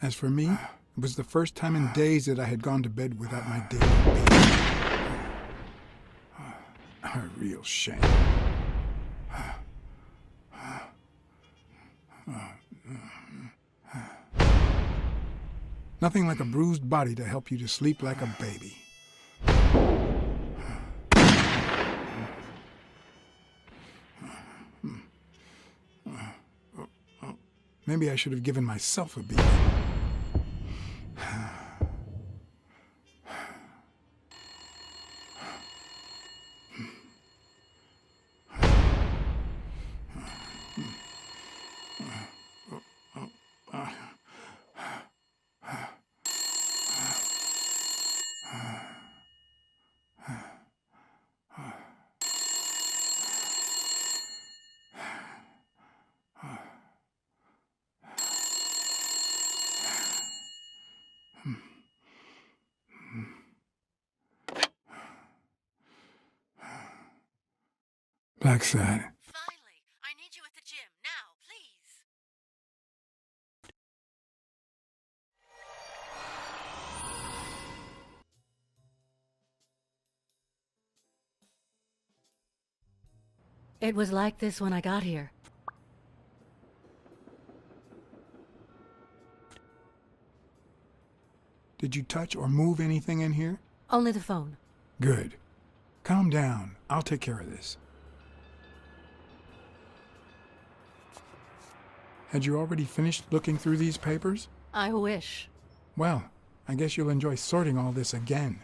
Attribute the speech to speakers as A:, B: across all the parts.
A: As for me, it was the first time in days that I had gone to bed without my daily baby. A real shame. Nothing like a bruised body to help you to sleep like a baby. Maybe I should have given myself a beating. Blacksad.
B: Finally, I need you at the gym now, please. It was like this when I got here.
A: Did you touch or move anything in here?
B: Only the phone.
A: Good. Calm down. I'll take care of this. Had you already finished looking through these papers?
B: I wish.
A: Well, I guess you'll enjoy sorting all this again.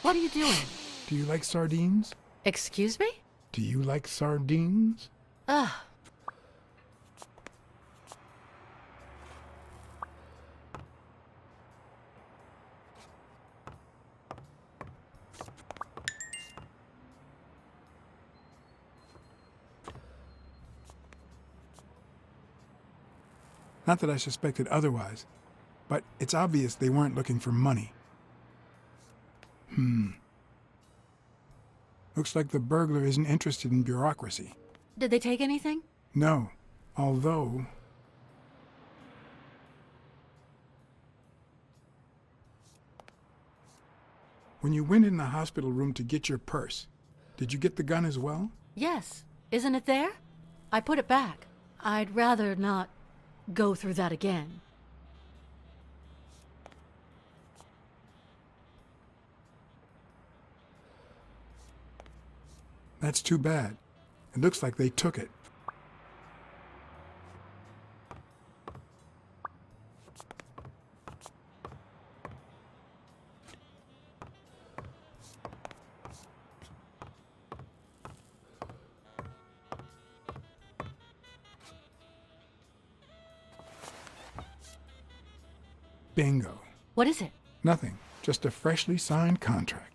B: What are you doing?
A: Do you like sardines?
B: Excuse me?
A: Do you like sardines?
B: Ugh.
A: Not that I suspected otherwise, but it's obvious they weren't looking for money. Looks like the burglar isn't interested in bureaucracy.
B: Did they take anything?
A: No, although... When you went in the hospital room to get your purse, did you get the gun as well?
B: Yes. Isn't it there? I put it back. I'd rather not go through that again.
A: That's too bad. It looks like they took it. Bingo.
B: What is it?
A: Nothing. Just a freshly signed contract.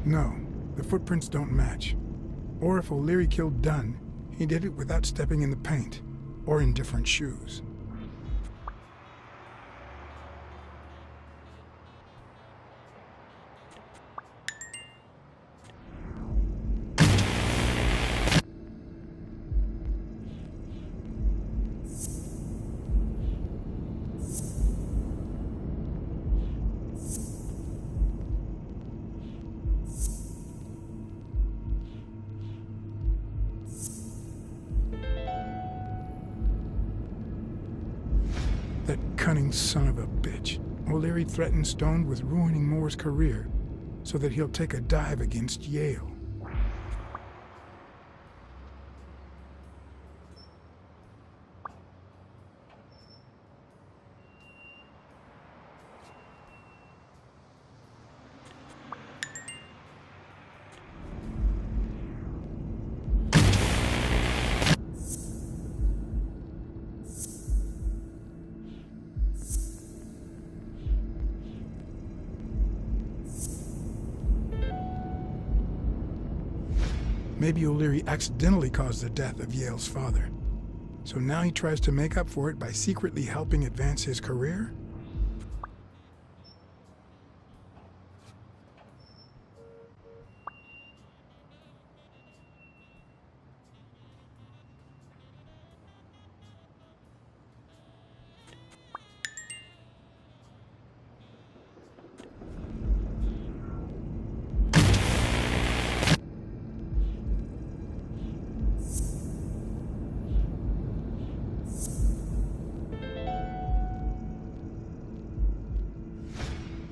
A: No, the footprints don't match. Or if O'Leary killed Dunn, he did it without stepping in the paint, or in different shoes. That cunning son of a bitch. O'Leary threatened Stone with ruining Moore's career so that he'll take a dive against Yale. Maybe O'Leary accidentally caused the death of Yale's father. So now he tries to make up for it by secretly helping advance his career?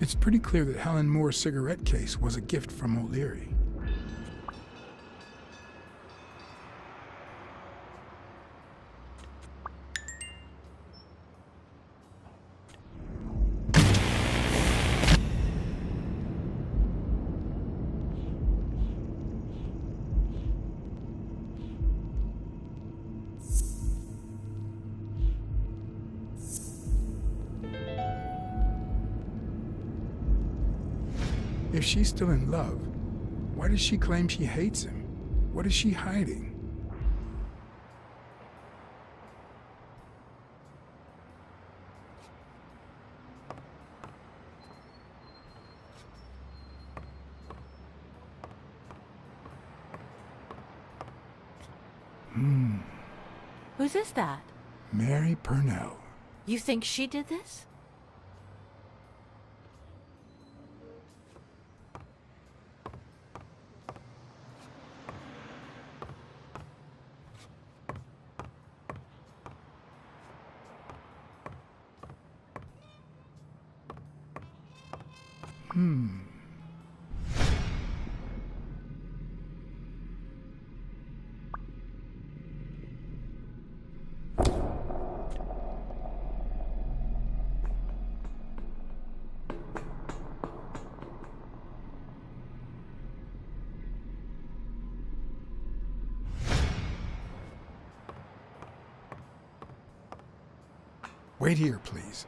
A: It's pretty clear that Helen Moore's cigarette case was a gift from O'Leary. If she's still in love, why does she claim she hates him? What is she hiding?
B: Whose is that?
A: Mary Purnell.
B: You think she did this?
A: Wait here, please.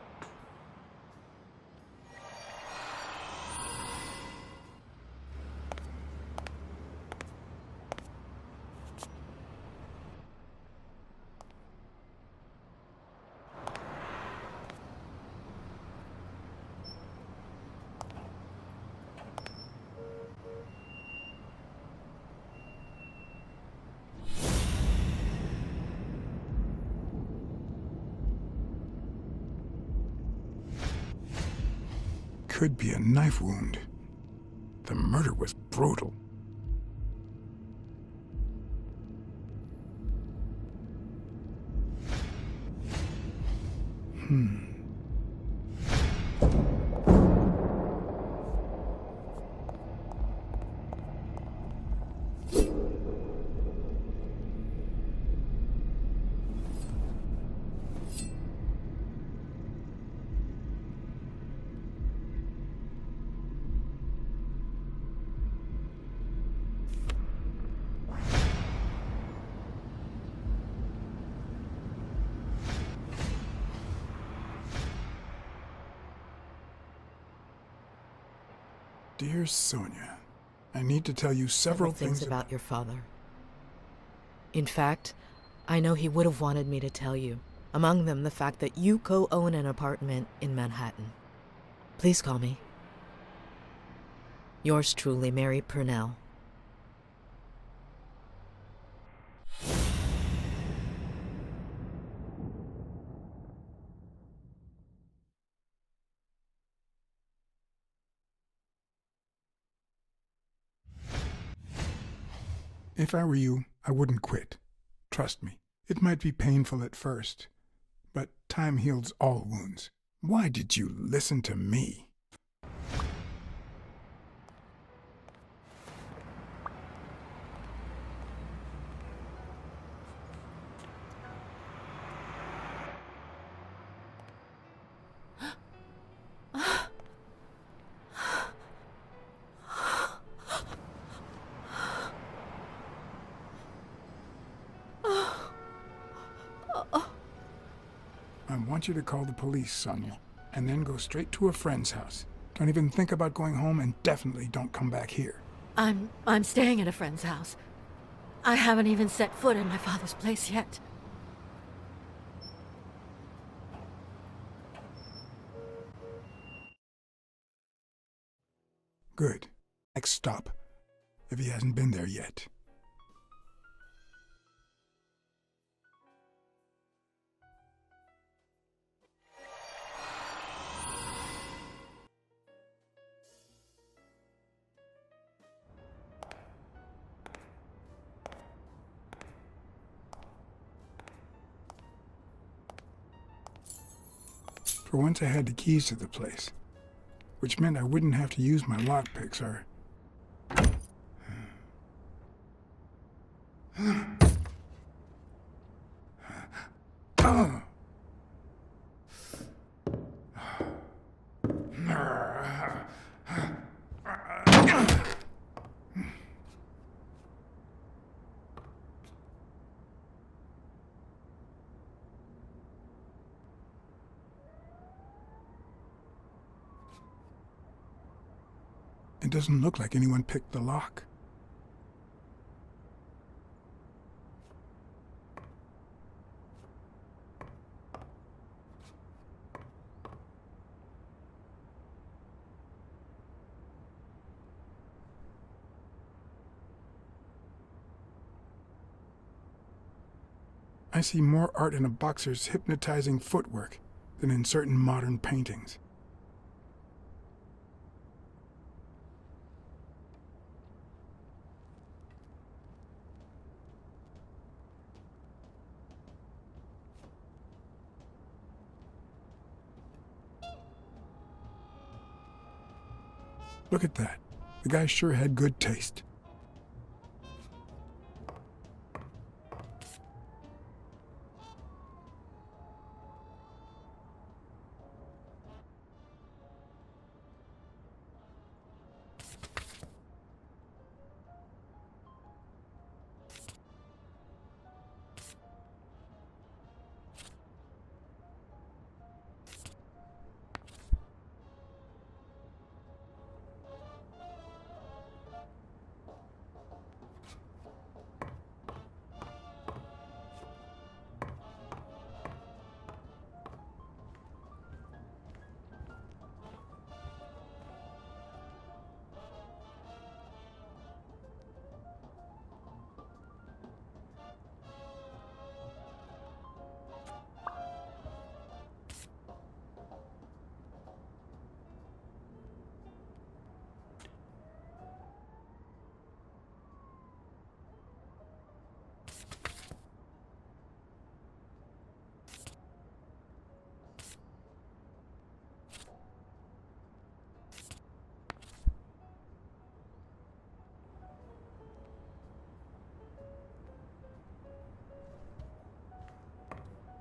A: Could be a knife wound. The murder was brutal. Dear Sonia, I need to tell you several
C: things
A: things
C: about your father. In fact, I know he would have wanted me to tell you. Among them, the fact that you co-own an apartment in Manhattan. Please call me. Yours truly, Mary Purnell.
A: If I were you, I wouldn't quit. Trust me, it might be painful at first, but time heals all wounds. Why did you listen to me? I want you to call the police, Sonia, and then go straight to a friend's house. Don't even think about going home, and definitely don't come back here.
B: I'm staying at a friend's house. I haven't even set foot in my father's place yet.
A: Good. Next stop, if he hasn't been there yet. For once I had the keys to the place, which meant I wouldn't have to use my lockpicks or... It doesn't look like anyone picked the lock. I see more art in a boxer's hypnotizing footwork than in certain modern paintings. Look at that. The guy sure had good taste.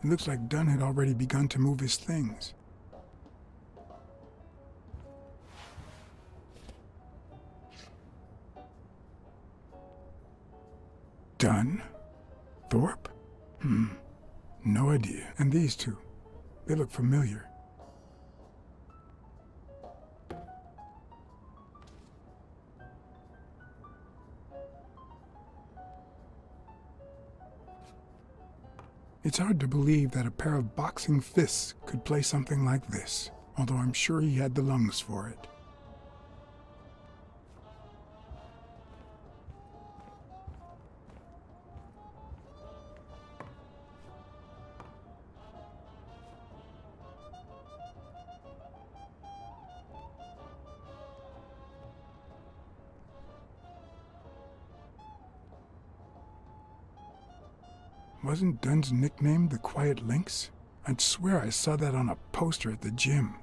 A: It looks like Dunn had already begun to move his things. Dunn? Thorpe? No idea. And these two, they look familiar. It's hard to believe that a pair of boxing fists could play something like this, although I'm sure he had the lungs for it. Wasn't Dunn's nickname the Quiet Lynx? I'd swear I saw that on a poster at the gym.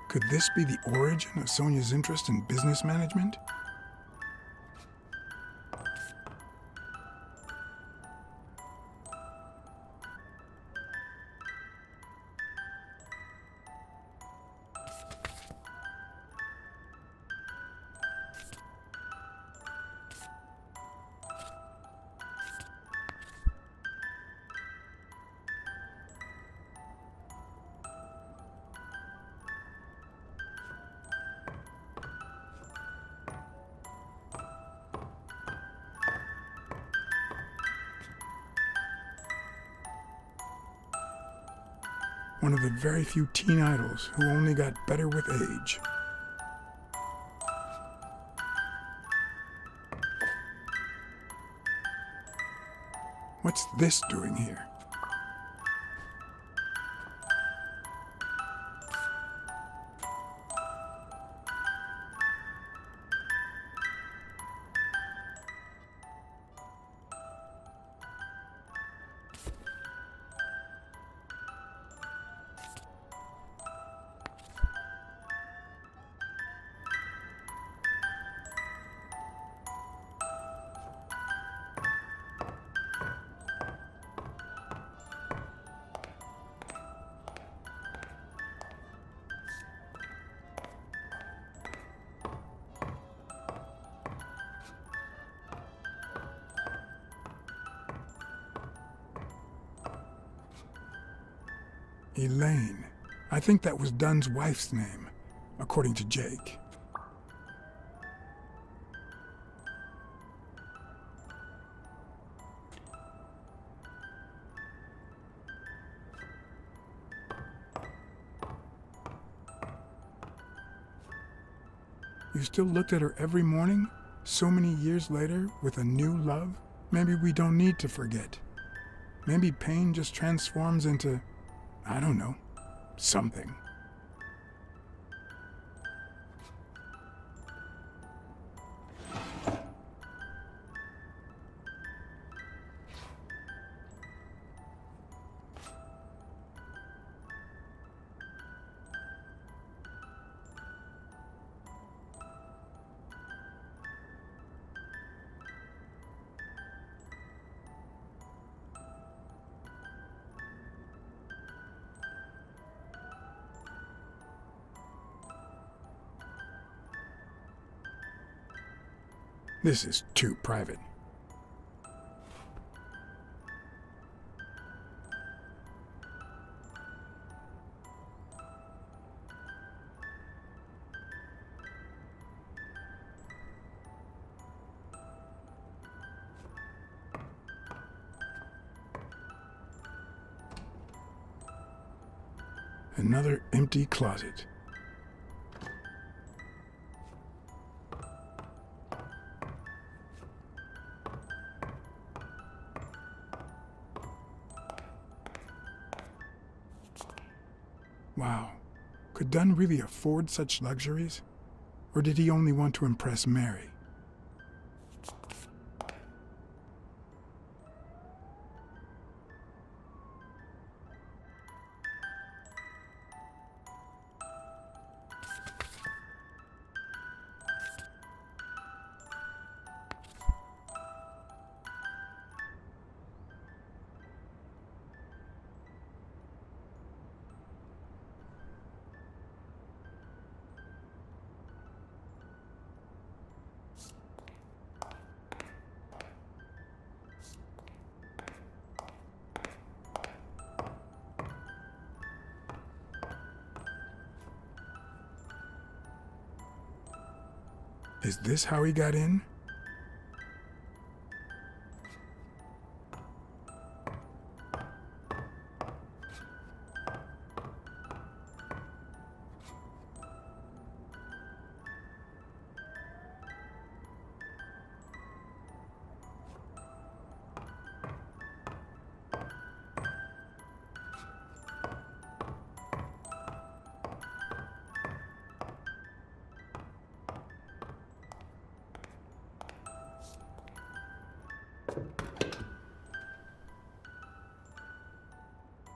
A: Could this be the origin of Sonia's interest in business management? One of the very few teen idols who only got better with age. What's this doing here? Elaine. I think that was Dunn's wife's name, according to Jake. You still looked at her every morning, so many years later, with a new love? Maybe we don't need to forget. Maybe pain just transforms into, I don't know, something. This is too private. Another empty closet. Wow. Could Dunn really afford such luxuries? Or did he only want to impress Mary? Is this how he got in?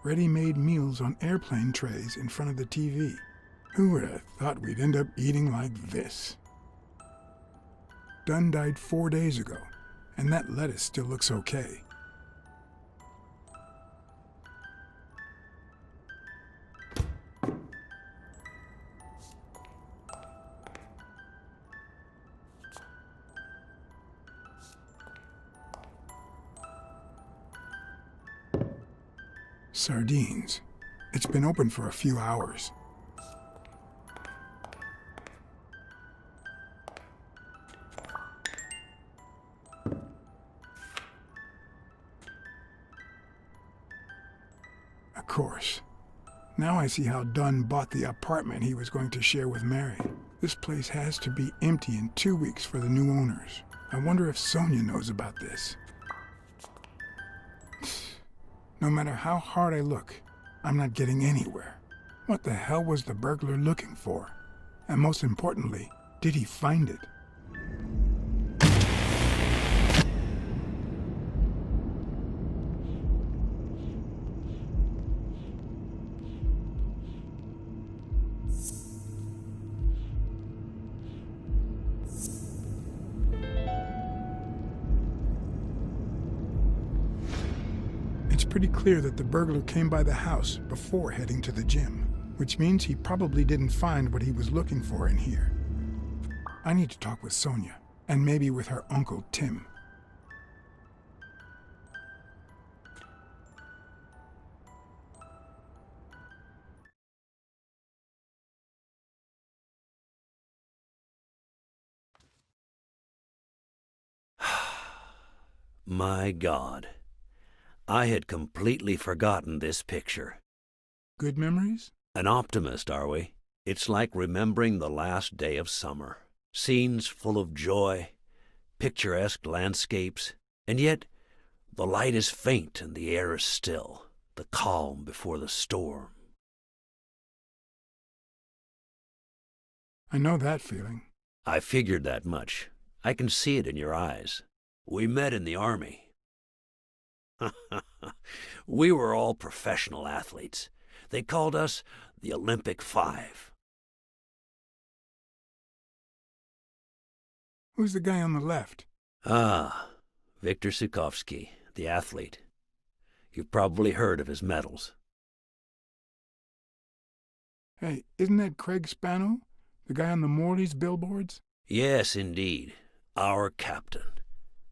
A: Ready-made meals on airplane trays in front of the TV. Who would have thought we'd end up eating like this? Dunn died 4 days ago, and that lettuce still looks okay. Sardines. It's been open for a few hours. Of course. Now I see how Dunn bought the apartment he was going to share with Mary. This place has to be empty in 2 weeks for the new owners. I wonder if Sonia knows about this. No matter how hard I look, I'm not getting anywhere. What the hell was the burglar looking for? And most importantly, did he find it? It's pretty clear that the burglar came by the house before heading to the gym, which means he probably didn't find what he was looking for in here. I need to talk with Sonia, and maybe with her uncle Tim.
D: My God, I had completely forgotten this picture.
A: Good memories?
D: An optimist, are we? It's like remembering the last day of summer. Scenes full of joy, picturesque landscapes, and yet the light is faint and the air is still, the calm before the storm.
A: I know that feeling.
D: I figured that much. I can see it in your eyes. We met in the Army. We were all professional athletes. They called us the Olympic Five.
A: Who's the guy on the left?
D: Ah, Viktor Sukovsky, the athlete. You've probably heard of his medals.
A: Hey, isn't that Craig Spano? The guy on the Morley's billboards?
D: Yes, indeed. Our captain.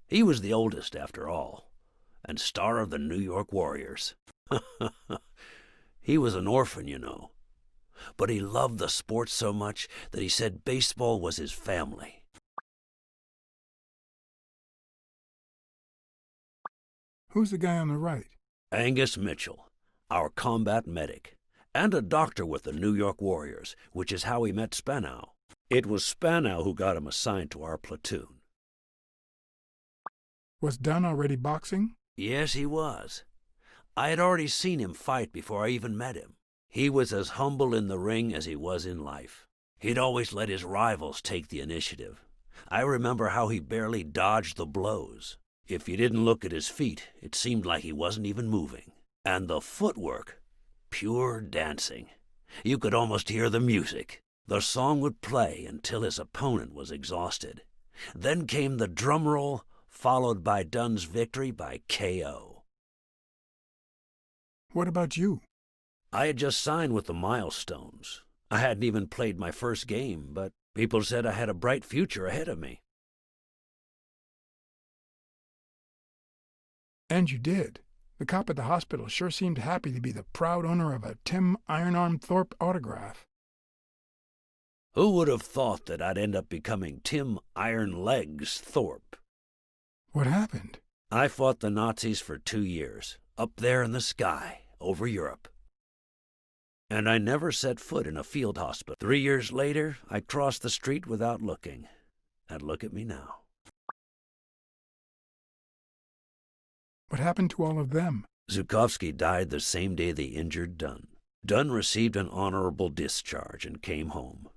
D: He was the oldest, after all, and star of the New York Warriors. He was an orphan, you know. But he loved the sport so much that he said baseball was his family.
A: Who's the guy on the right?
D: Angus Mitchell, our combat medic, and a doctor with the New York Warriors, which is how he met Spanow. It was Spanow who got him assigned to our platoon.
A: Was Dunn already boxing?
D: Yes, he was. I had already seen him fight before I even met him. He was as humble in the ring as he was in life. He'd always let his rivals take the initiative. I remember how he barely dodged the blows. If you didn't look at his feet, it seemed like he wasn't even moving. And the footwork, pure dancing. You could almost hear the music. The song would play until his opponent was exhausted. Then came the drum roll, followed by Dunn's victory by KO.
A: What about you?
D: I had just signed with the Milestones. I hadn't even played my first game, but people said I had a bright future ahead of me.
A: And you did. The cop at the hospital sure seemed happy to be the proud owner of a Tim Ironarm Thorpe autograph.
D: Who would have thought that I'd end up becoming Tim Iron Legs Thorpe?
A: What happened?
D: I fought the Nazis for 2 years, up there in the sky, over Europe. And I never set foot in a field hospital. 3 years later, I crossed the street without looking. And look at me now.
A: What happened to all of them?
D: Zukovsky died the same day they injured Dunn. Dunn received an honorable discharge and came home.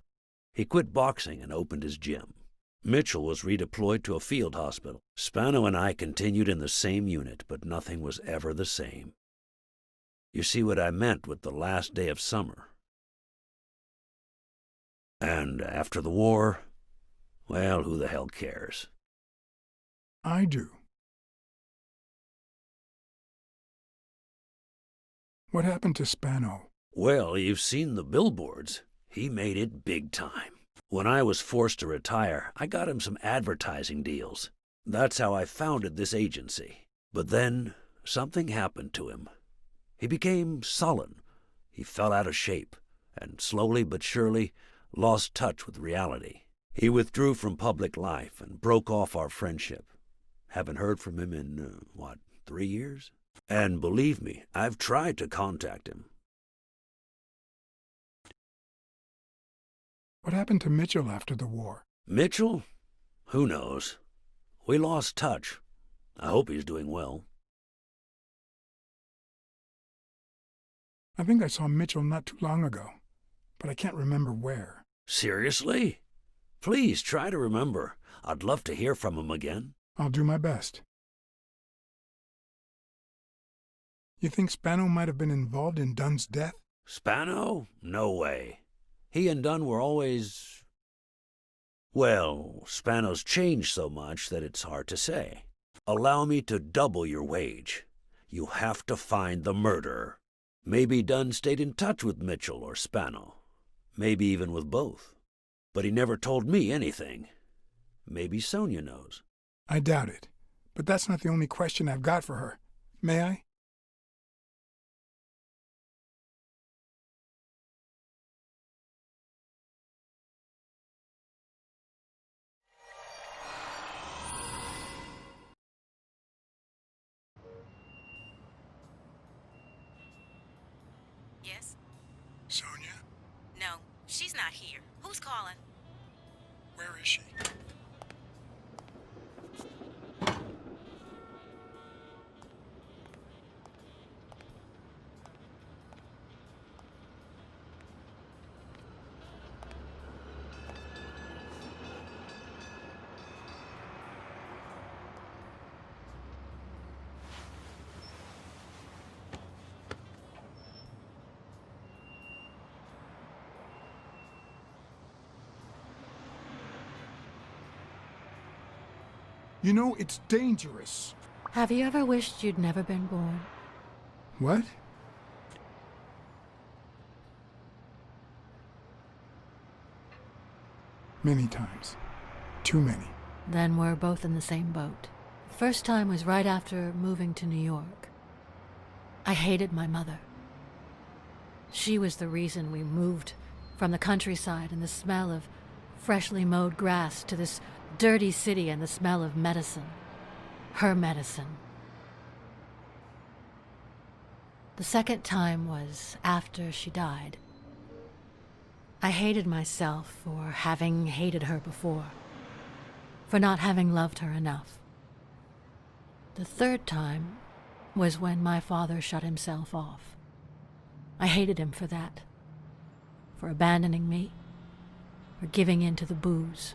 D: He quit boxing and opened his gym. Mitchell was redeployed to a field hospital. Spano and I continued in the same unit, but nothing was ever the same. You see what I meant with the last day of summer. And after the war, well, who the hell cares?
A: I do. What happened to Spano?
D: Well, you've seen the billboards. He made it big time. When I was forced to retire, I got him some advertising deals. That's how I founded this agency. But then, something happened to him. He became sullen. He fell out of shape, and slowly but surely lost touch with reality. He withdrew from public life and broke off our friendship. Haven't heard from him in, 3 years? And believe me, I've tried to contact him.
A: What happened to Mitchell after the war?
D: Mitchell? Who knows? We lost touch. I hope he's doing well.
A: I think I saw Mitchell not too long ago, but I can't remember where.
D: Seriously? Please try to remember. I'd love to hear from him again.
A: I'll do my best. You think Spano might have been involved in Dunn's death?
D: Spano? No way. He and Dunn were always... Well, Spano's changed so much that it's hard to say. Allow me to double your wage. You have to find the murderer. Maybe Dunn stayed in touch with Mitchell or Spano. Maybe even with both. But he never told me anything. Maybe Sonia knows.
A: I doubt it, but that's not the only question I've got for her. May I?
C: Yes?
A: Sonia?
C: No, she's not here. Who's calling?
A: Where is she? You know, it's dangerous.
B: Have you ever wished you'd never been born?
A: What? Many times. Too many.
B: Then we're both in the same boat. First time was right after moving to New York. I hated my mother. She was the reason we moved from the countryside and the smell of freshly mowed grass to this dirty city and the smell of medicine. Her medicine. The second time was after she died. I hated myself for having hated her before, for not having loved her enough. The third time was when my father shut himself off. I hated him for that, for abandoning me, for giving in to the booze.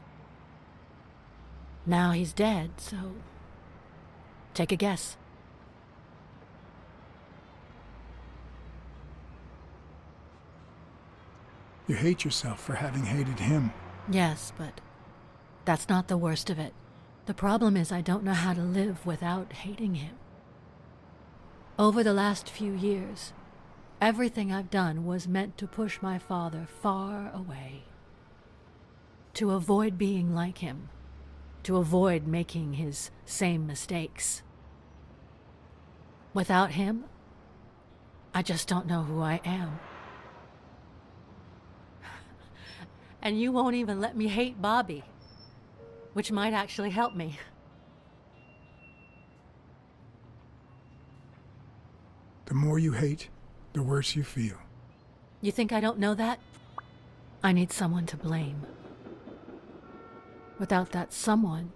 B: Now he's dead, so take a guess.
A: You hate yourself for having hated him.
B: Yes, but that's not the worst of it. The problem is I don't know how to live without hating him. Over the last few years, everything I've done was meant to push my father far away. To avoid being like him. To avoid making his same mistakes. Without him, I just don't know who I am. And you won't even let me hate Bobby, which might actually help me.
A: The more you hate, the worse you feel.
B: You think I don't know that? I need someone to blame. Without that someone,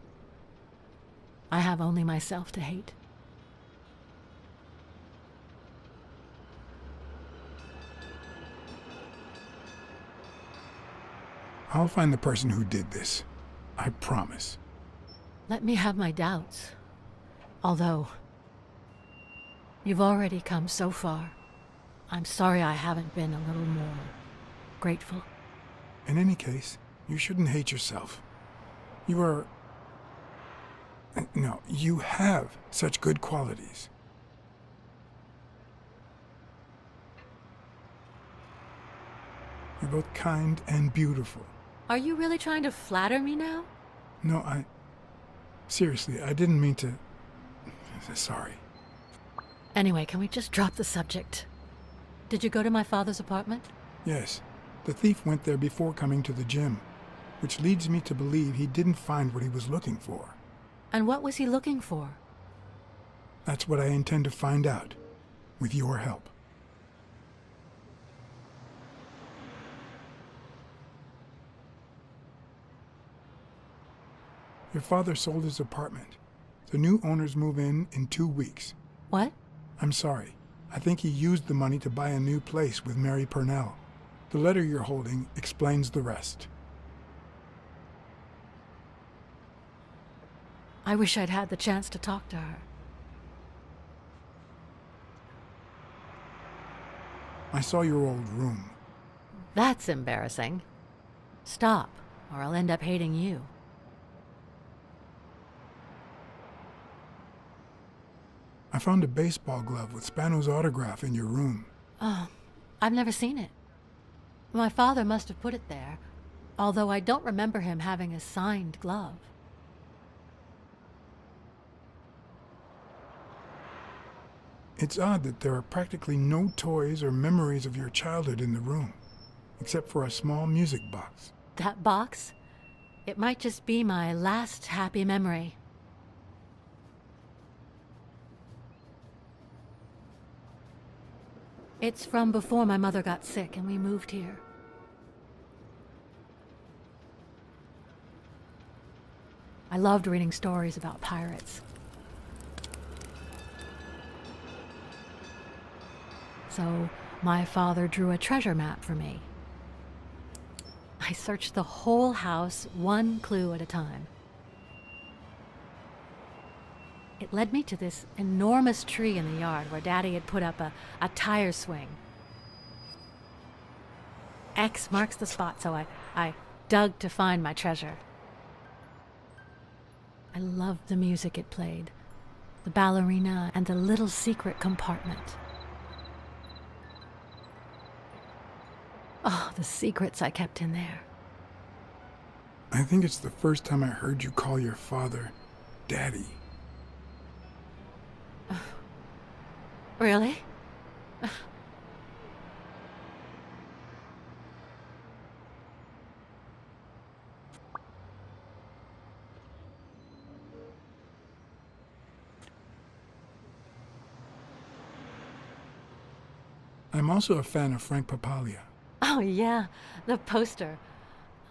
B: I have only myself to hate.
A: I'll find the person who did this. I promise.
B: Let me have my doubts. Although, you've already come so far. I'm sorry I haven't been a little more grateful.
A: In any case, you shouldn't hate yourself. You are... No, you have such good qualities. You're both kind and beautiful.
B: Are you really trying to flatter me now?
A: No, Seriously, I didn't mean to... Sorry.
B: Anyway, can we just drop the subject? Did you go to my father's apartment?
A: Yes, the thief went there before coming to the gym, which leads me to believe he didn't find what he was looking for.
B: And what was he looking for?
A: That's what I intend to find out, with your help. Your father sold his apartment. The new owners move in 2 weeks.
B: What?
A: I'm sorry. I think he used the money to buy a new place with Mary Purnell. The letter you're holding explains the rest.
B: I wish I'd had the chance to talk to her.
A: I saw your old room.
B: That's embarrassing. Stop, or I'll end up hating you.
A: I found a baseball glove with Spano's autograph in your room.
B: Oh, I've never seen it. My father must have put it there, although I don't remember him having a signed glove.
A: It's odd that there are practically no toys or memories of your childhood in the room, except for a small music box.
B: That box? It might just be my last happy memory. It's from before my mother got sick and we moved here. I loved reading stories about pirates. So my father drew a treasure map for me. I searched the whole house, one clue at a time. It led me to this enormous tree in the yard where Daddy had put up a tire swing. X marks the spot, so I dug to find my treasure. I loved the music it played, the ballerina and the little secret compartment. Oh, the secrets I kept in there.
A: I think it's the first time I heard you call your father Daddy.
B: Really?
A: I'm also a fan of Frank Papalia.
B: Oh, yeah, the poster.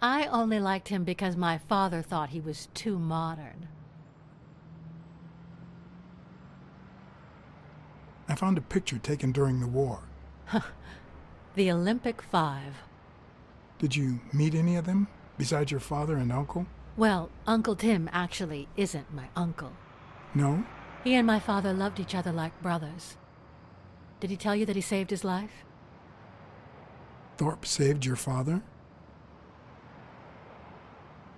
B: I only liked him because my father thought he was too modern.
A: I found a picture taken during the war.
B: The Olympic Five.
A: Did you meet any of them, besides your father and uncle?
B: Well, Uncle Tim actually isn't my uncle.
A: No?
B: He and my father loved each other like brothers. Did he tell you that he saved his life?
A: Thorpe saved your father?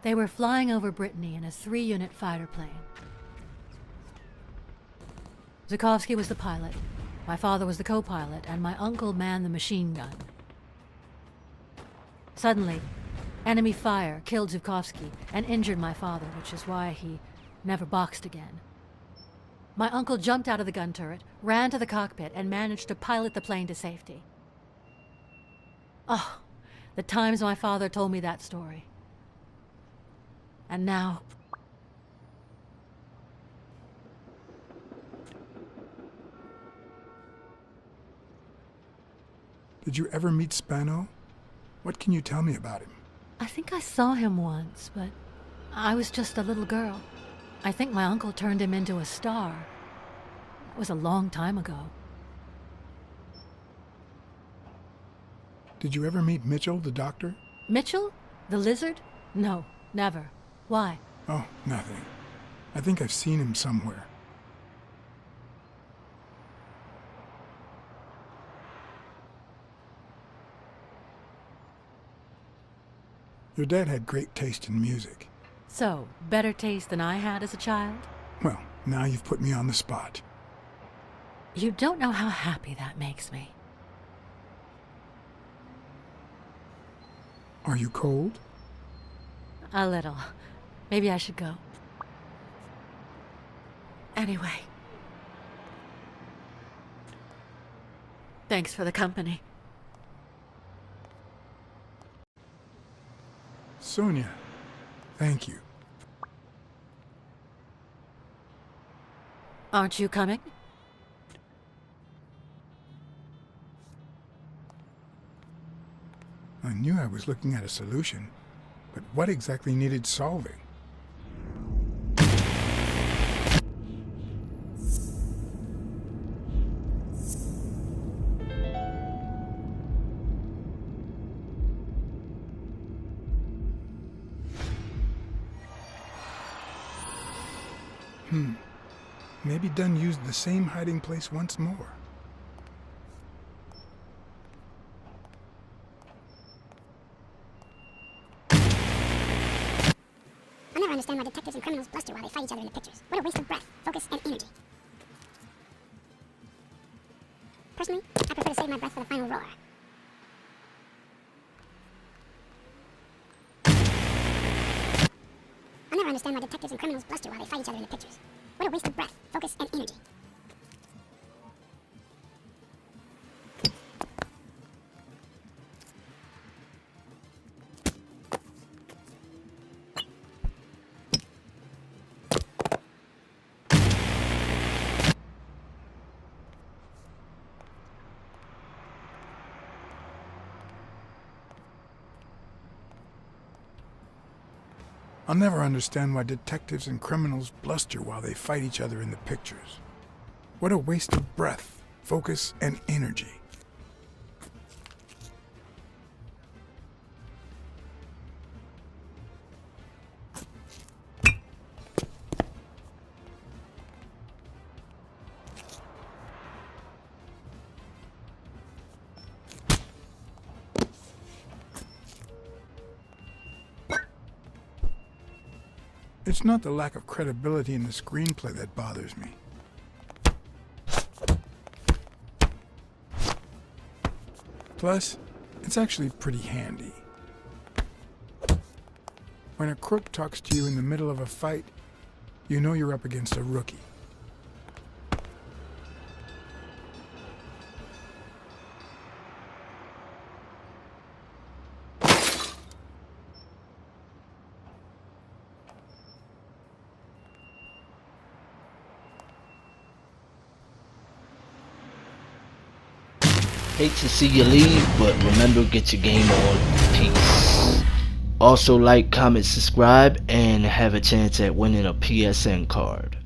B: They were flying over Brittany in a 3-unit fighter plane. Zukovsky was the pilot, my father was the co-pilot, and my uncle manned the machine gun. Suddenly, enemy fire killed Zukovsky and injured my father, which is why he never boxed again. My uncle jumped out of the gun turret, ran to the cockpit, and managed to pilot the plane to safety. Oh, the times my father told me that story. And now...
A: Did you ever meet Spano? What can you tell me about him?
B: I think I saw him once, but I was just a little girl. I think my uncle turned him into a star. That was a long time ago.
A: Did you ever meet Mitchell, the doctor?
B: Mitchell? The lizard? No, never. Why?
A: Oh, nothing. I think I've seen him somewhere. Your dad had great taste in music.
B: So, better taste than I had as a child?
A: Well, now you've put me on the spot.
B: You don't know how happy that makes me.
A: Are you cold?
B: A little. Maybe I should go. Anyway. Thanks for the company.
A: Sonia, thank you.
B: Aren't you coming?
A: I knew I was looking at a solution, but what exactly needed solving? Maybe Dunn used the same hiding place once more.
E: I'll never understand why detectives and criminals bluster while they fight each other in the pictures. What a waste of breath, focus, and energy. Personally, I prefer to save my breath for the final roar. I'll never understand why detectives and criminals bluster while they fight each other in the pictures. What a waste of breath, focus, and energy.
A: I'll never understand why detectives and criminals bluster while they fight each other in the pictures. What a waste of breath, focus, and energy. It's not the lack of credibility in the screenplay that bothers me. Plus, it's actually pretty handy. When a crook talks to you in the middle of a fight, you know you're up against a rookie.
F: Hate to see you leave, but remember, get your game on. Peace. Also like, comment, subscribe, and have a chance at winning a PSN card.